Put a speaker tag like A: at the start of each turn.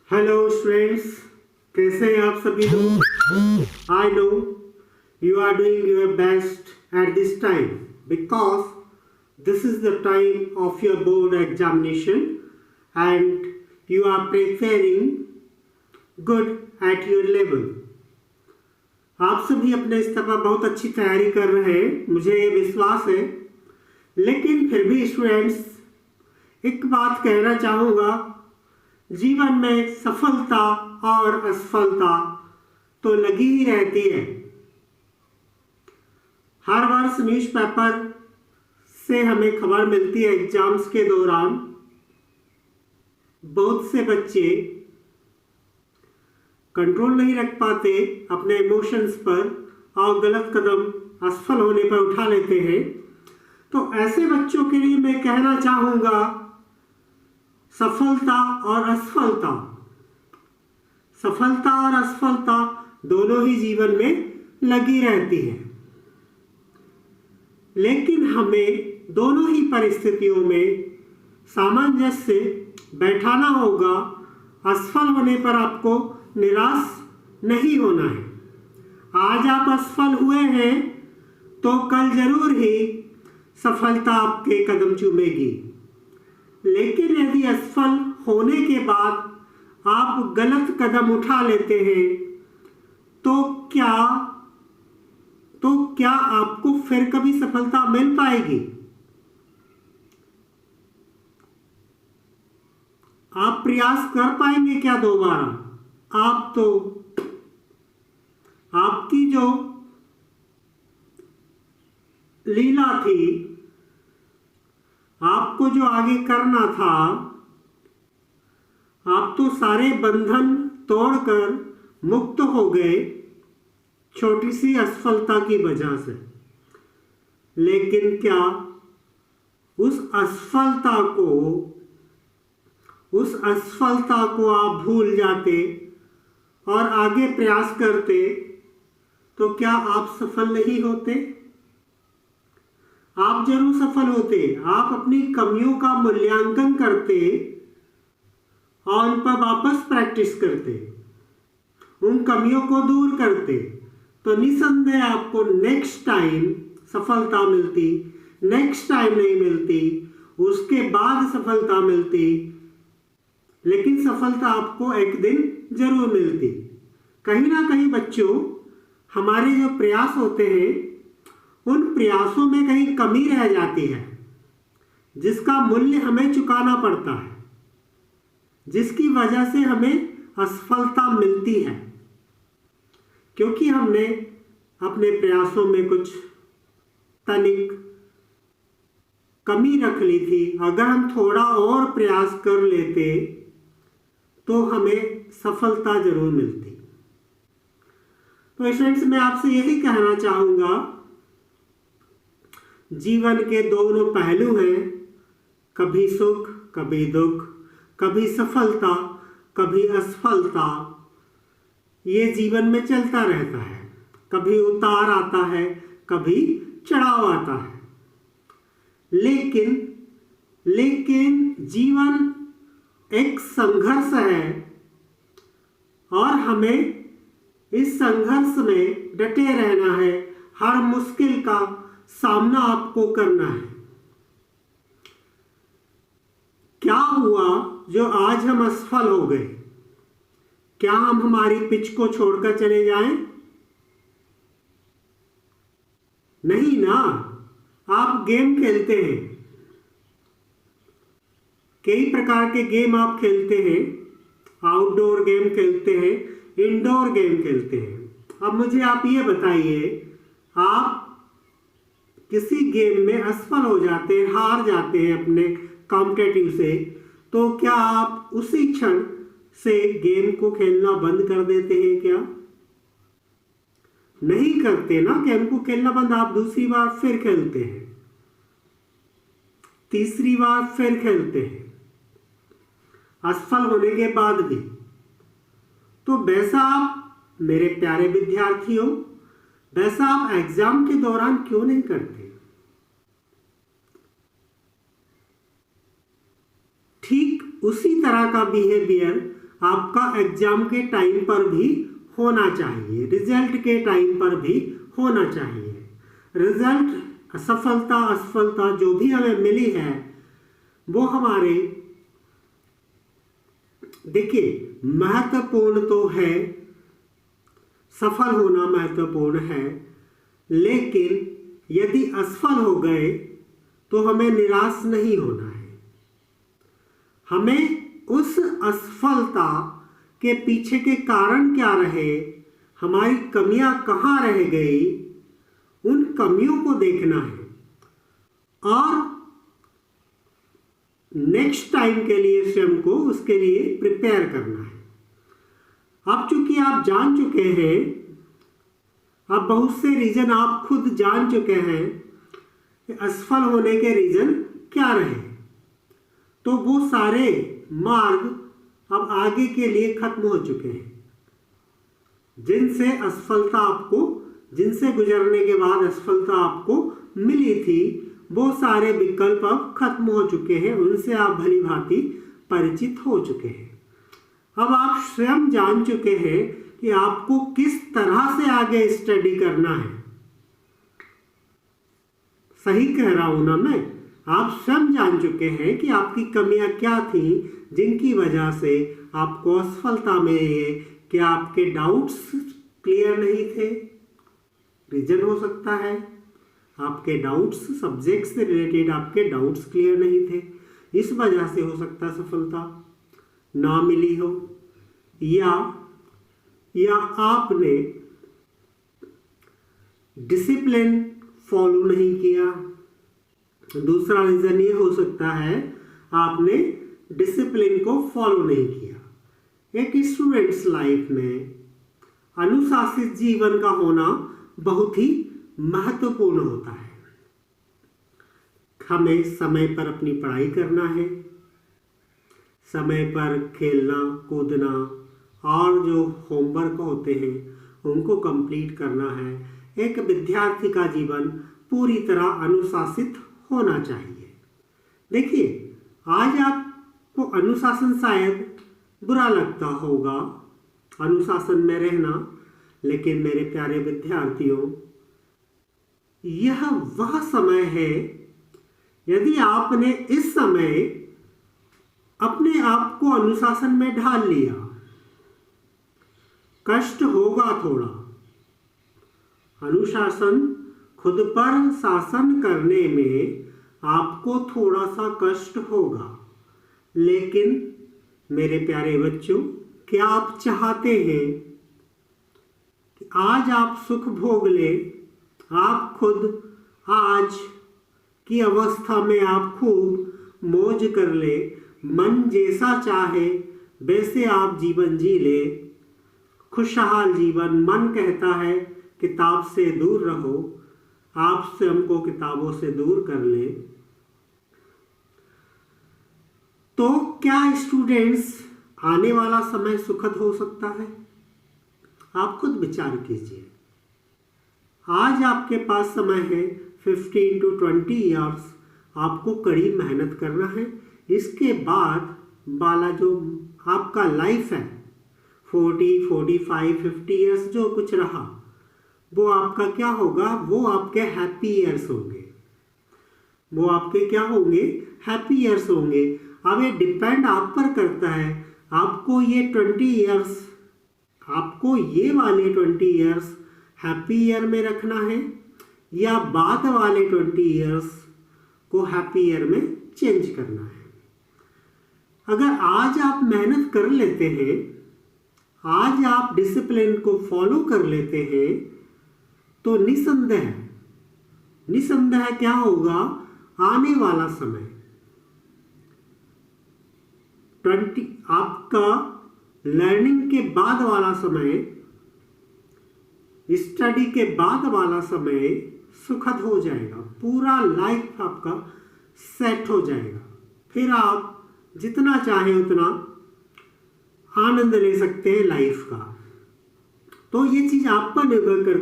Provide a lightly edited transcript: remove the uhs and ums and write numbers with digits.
A: Hello students, कैसे हैं आप सभी लोग। I know you are doing your best at this time because this is the time of your board examination and you are preparing good at your level. आप सभी अपने स्तर पर बहुत अच्छी तैयारी कर रहे हैं, मुझे ये विश्वास है। लेकिन फिर भी स्टूडेंट्स, एक बात कहना चाहूँगा, जीवन में सफलता और असफलता तो लगी ही रहती है। हर वर्ष न्यूज़पेपर से हमें खबर मिलती है एग्जाम्स के दौरान बहुत से बच्चे कंट्रोल नहीं रख पाते अपने इमोशंस पर और गलत कदम असफल होने पर उठा लेते हैं। तो ऐसे बच्चों के लिए मैं कहना चाहूँगा, सफलता और असफलता दोनों ही जीवन में लगी रहती है, लेकिन हमें दोनों ही परिस्थितियों में सामंजस्य से बैठाना होगा। असफल होने पर आपको निराश नहीं होना है। आज आप असफल हुए हैं तो कल जरूर ही सफलता आपके कदम चूमेगी। लेकिन यदि असफल होने के बाद आप गलत कदम उठा लेते हैं तो क्या आपको फिर कभी सफलता मिल पाएगी? आप प्रयास कर पाएंगे क्या दोबारा? आपकी जो लीला थी, आपको जो आगे करना था, आप तो सारे बंधन तोड़कर मुक्त हो गए छोटी सी असफलता की वजह से। लेकिन क्या उस असफलता को आप भूल जाते और आगे प्रयास करते तो क्या आप सफल नहीं होते? आप जरूर सफल होते। आप अपनी कमियों का मूल्यांकन करते और उन पर वापस प्रैक्टिस करते, उन कमियों को दूर करते, तो निसंदेह आपको नेक्स्ट टाइम सफलता मिलती। नेक्स्ट टाइम नहीं मिलती, उसके बाद सफलता मिलती, लेकिन सफलता आपको एक दिन जरूर मिलती। कहीं ना कहीं बच्चों, हमारे जो प्रयास होते हैं उन प्रयासों में कहीं कमी रह जाती है, जिसका मूल्य हमें चुकाना पड़ता है, जिसकी वजह से हमें असफलता मिलती है, क्योंकि हमने अपने प्रयासों में कुछ तनिक कमी रख ली थी। अगर हम थोड़ा और प्रयास कर लेते तो हमें सफलता जरूर मिलती। तो स्टूडेंट्स, मैं आपसे यही कहना चाहूँगा, जीवन के दोनों पहलू हैं, कभी सुख कभी दुख, कभी सफलता कभी असफलता। ये जीवन में चलता रहता है। कभी उतार आता है, कभी चढ़ाव आता है, लेकिन जीवन एक संघर्ष है और हमें इस संघर्ष में डटे रहना है। हर मुश्किल का सामना आपको करना है। क्या हुआ जो आज हम असफल हो गए? क्या हम हमारी पिच को छोड़कर चले जाएं? नहीं ना। आप गेम खेलते हैं, कई प्रकार के गेम आप खेलते हैं। आउटडोर गेम खेलते हैं, इंडोर गेम खेलते हैं। अब मुझे आप ये बताइए, आप किसी गेम में असफल हो जाते हैं, हार जाते हैं अपने कॉम्पिटिटिव से, तो क्या आप उसी क्षण से गेम को खेलना बंद कर देते हैं क्या? नहीं करते ना। गेम को खेलना बंद, आप दूसरी बार फिर खेलते हैं, तीसरी बार फिर खेलते हैं, असफल होने के बाद भी। तो वैसा आप मेरे प्यारे विद्यार्थियों, वैसा आप एग्जाम के दौरान क्यों नहीं करते? ठीक उसी तरह का बिहेवियर आपका एग्जाम के टाइम पर भी होना चाहिए, रिजल्ट के टाइम पर भी होना चाहिए। रिजल्ट सफलता असफलता जो भी हमें मिली है वो हमारे, देखिए महत्वपूर्ण तो है, सफल होना महत्वपूर्ण है, लेकिन यदि असफल हो गए तो हमें निराश नहीं होना है। हमें उस असफलता के पीछे के कारण क्या रहे, हमारी कमियां कहाँ रह गई, उन कमियों को देखना है और नेक्स्ट टाइम के लिए स्वयं को उसके लिए प्रिपेयर करना है। अब चूंकि आप जान चुके हैं, अब बहुत से रीजन आप खुद जान चुके हैं कि असफल होने के रीजन क्या रहे, तो वो सारे मार्ग अब आगे के लिए खत्म हो चुके हैं। जिनसे असफलता आपको, जिनसे गुजरने के बाद असफलता आपको मिली थी, वो सारे विकल्प अब खत्म हो चुके हैं, उनसे आप भली भांति परिचित हो चुके हैं। अब आप स्वयं जान चुके हैं कि आपको किस तरह से आगे स्टडी करना है। सही कह रहा हूं ना मैं? आप स्वयं जान चुके हैं कि आपकी कमियां क्या थी जिनकी वजह से आपको असफलता मिली। क्या आपके डाउट्स क्लियर नहीं थे? रीजन हो सकता है आपके डाउट्स, सब्जेक्ट से रिलेटेड आपके डाउट्स क्लियर नहीं थे, इस वजह से हो सकता है सफलता ना मिली हो, या आपने डिसिप्लिन फॉलो नहीं किया। दूसरा रीजन ये हो सकता है आपने डिसिप्लिन को फॉलो नहीं किया। एक स्टूडेंट्स लाइफ में अनुशासित जीवन का होना बहुत ही महत्वपूर्ण होता है। हमें समय पर अपनी पढ़ाई करना है, समय पर खेलना कूदना और जो होमवर्क होते हैं उनको कंप्लीट करना है। एक विद्यार्थी का जीवन पूरी तरह अनुशासित होना चाहिए। देखिए, आज आपको अनुशासन शायद बुरा लगता होगा, अनुशासन में रहना, लेकिन मेरे प्यारे विद्यार्थियों, यह वह समय है, यदि आपने इस समय अपने आप को अनुशासन में ढाल लिया, कष्ट होगा थोड़ा। अनुशासन, खुद पर शासन करने में आपको थोड़ा सा कष्ट होगा, लेकिन मेरे प्यारे बच्चों, क्या आप चाहते हैं कि आज आप सुख भोग ले? आप खुद आज की अवस्था में आप खूब मौज कर ले, मन जैसा चाहे वैसे आप जीवन जी ले, खुशहाल जीवन। मन कहता है किताब से दूर रहो, आप स्वयं को किताबों से दूर कर ले। तो क्या स्टूडेंट्स, आने वाला समय सुखद हो सकता है? आप खुद विचार कीजिए। आज आपके पास समय है 15 to 20 ईयर्स, आपको कड़ी मेहनत करना है। इसके बाद वाला जो आपका लाइफ है 40, 45, 50 ईयर्स जो कुछ रहा, वो आपका क्या होगा? वो आपके हैप्पी ईयर्स होंगे। वो आपके क्या होंगे? हैप्पी ईयर्स होंगे। अब ये डिपेंड आप पर करता है, आपको ये 20 ईयर्स, आपको ये वाले 20 ईयर्स हैप्पी ईयर में रखना है या बाद वाले 20 ईयर्स को हैप्पी ईयर में चेंज करना है। अगर आज आप मेहनत कर लेते हैं, आज आप डिसिप्लिन को फॉलो कर लेते हैं, तो निसंदेह क्या होगा? आने वाला समय 20, आपका लर्निंग के बाद वाला समय, स्टडी के बाद वाला समय सुखद हो जाएगा। पूरा लाइफ आपका सेट हो जाएगा। फिर आप जितना चाहें उतना आनंद ले सकते हैं लाइफ का। तो ये चीज़ आप पर निर्भर करती है।